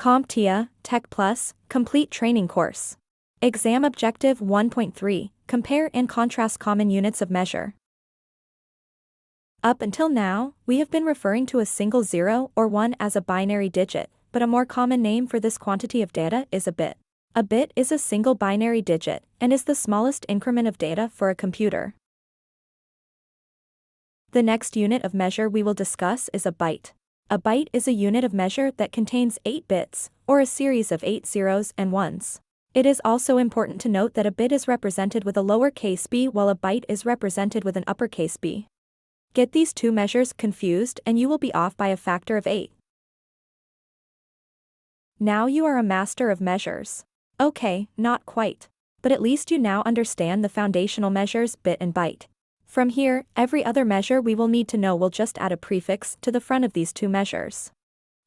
CompTIA Tech Plus Complete Training Course. Exam Objective 1.3 Compare and contrast common units of measure. Up until now, we have been referring to a single 0 or 1 as a binary digit, but a more common name for this quantity of data is a bit. A bit is a single binary digit and is the smallest increment of data for a computer. The next unit of measure we will discuss is a byte. A byte is a unit of measure that contains 8 bits, or a series of 8 zeros and ones. It is also important to note that a bit is represented with a lowercase b while a byte is represented with an uppercase b. Get these two measures confused and you will be off by a factor of 8. Now you are a master of measures. Okay, not quite. But at least you now understand the foundational measures bit and byte. From here, every other measure we will need to know will just add a prefix to the front of these two measures.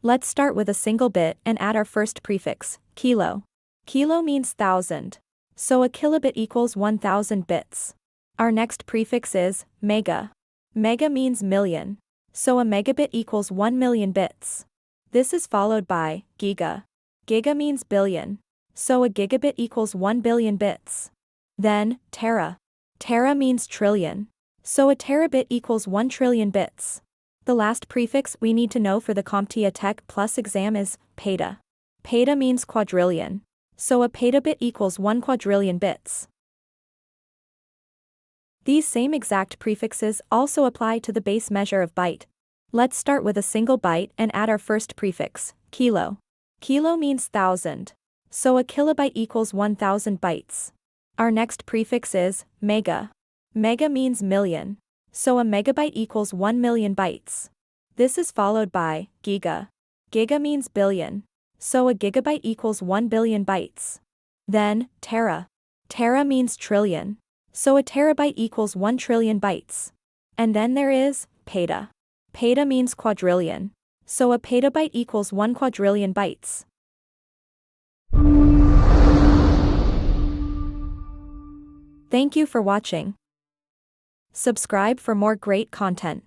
Let's start with a single bit and add our first prefix, kilo. Kilo means 1000. So a kilobit equals 1000 bits. Our next prefix is mega. Mega means million. So a megabit equals 1 million bits. This is followed by giga. Giga means billion. So a gigabit equals 1 billion bits. Then, tera. Tera means trillion. So a terabit equals 1 trillion bits. The last prefix we need to know for the CompTIA Tech Plus exam is peta. Peta means quadrillion. So a petabit equals 1 quadrillion bits. These same exact prefixes also apply to the base measure of byte. Let's start with a single byte and add our first prefix, kilo. Kilo means 1000. So a kilobyte equals 1000 bytes. Our next prefix is mega. Mega means million. So a megabyte equals 1 million bytes. This is followed by giga. Giga means billion. So a gigabyte equals 1 billion bytes. Then, tera. Tera means trillion. So a terabyte equals 1 trillion bytes. And then there is peta. Peta means quadrillion. So a petabyte equals 1 quadrillion bytes. Thank you for watching. Subscribe for more great content.